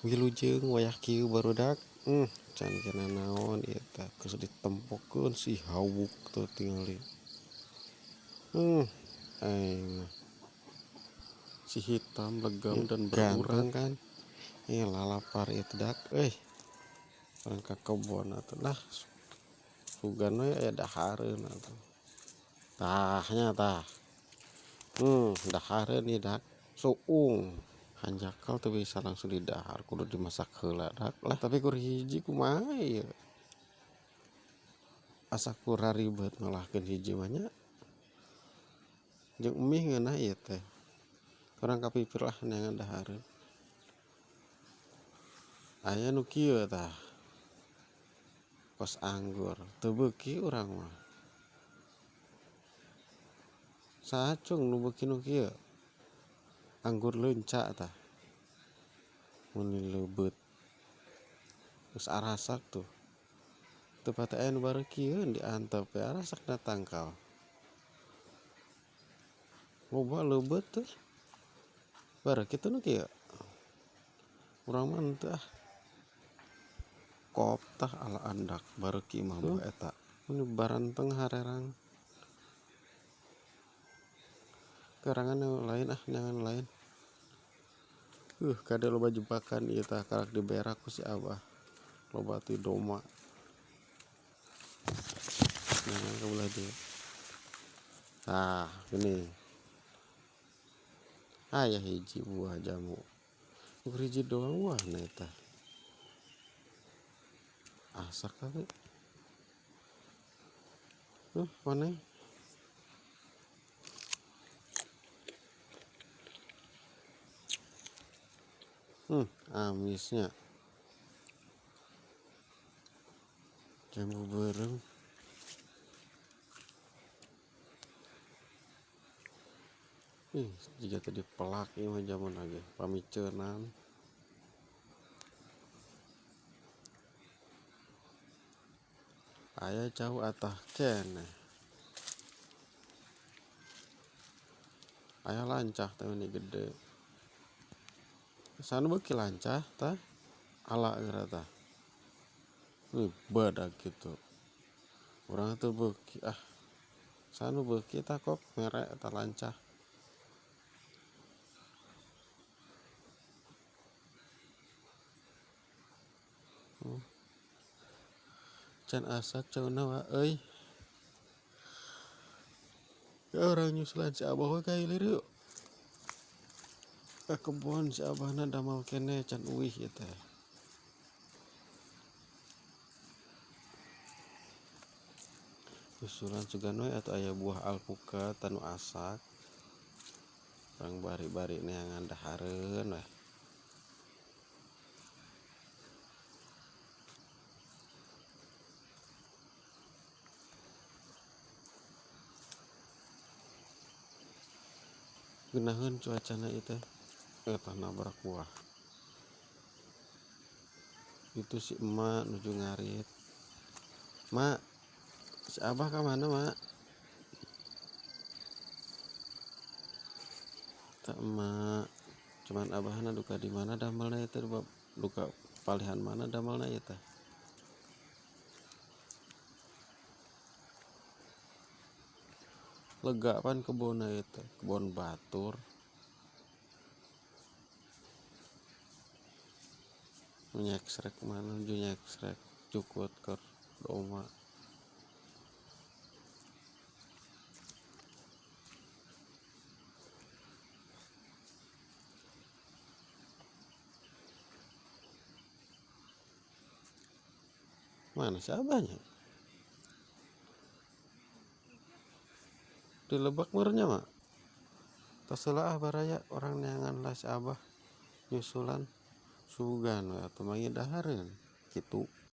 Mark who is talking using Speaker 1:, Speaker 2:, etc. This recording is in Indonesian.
Speaker 1: wilujeng wayah kieu barudak can kena naon eta geus ditempokeun si hawuk teu tingali aing si hitam legam dan berurat kan lalapar itu dak orang ka kebon atuh lah sugan we aya dahareun atuh tahnya tah dahareun ieu dak suung hanjakal teu bisa langsung didahar kudu dimasak heula dak lah tapi kur hiji kumaha ieu asa kurang ribet ngalahkeun hiji mah nya jeung emih ngeunah ieu teh urang kapipir lah neangan dahareun aya nu kieu tah kos anggur teu beuki urang mah saacung nu beuki nu kieu anggur leunca tah mun leubeut geus arasak tuh teu pati aya nu bareukieun diantep we arasakna tangkal loba leubeut teh bareu kitu nu kieu urang mah henteu kop tah ala andak bareuki mah eta mun baranteng harerang kerangan nu lain neangan lain kade loba jebakan ieu tah karak diberak ku si Abah loba ti doma neangan ka belah dieu geuning aya hiji buah jamu hiji doang wahna eta asak kali maneh amisnya jamu beureum jika tadi pelak ieu mah jamun lagi pamiceunan aya jauh atah keneh aya lancah teh ini gede sanu beuki lancah tah ala geura tah badag gitu urang teu beuki sanu beuki tah kok mere tah lancah can asak cauna wa euy orang nyusulan si Abah we ka hilir yuk ka kebon si Abahna damal keneh can uwih ieu teh nyusulan sugan we atuh aya buah alpukat anu asak urang bari-bari neangan dahareun we geunaheun cuacana ieu teh eta nabrak buah itu si emak nuju ngarit mak si Abah ka mana mak tak emak cuman Abahna duka di mana damelna ieu teh duka palihan mana damelna ieu teh lega pan kebonna ieu teh kebon batur nyeksrek mana nuju nyeksrek cukut keur doma mana si Abahnya di Lebak meureunnya mak tos heula baraya orang neangan lah si Abah nyusulan sugan we atuh mah ieu dahareun kitu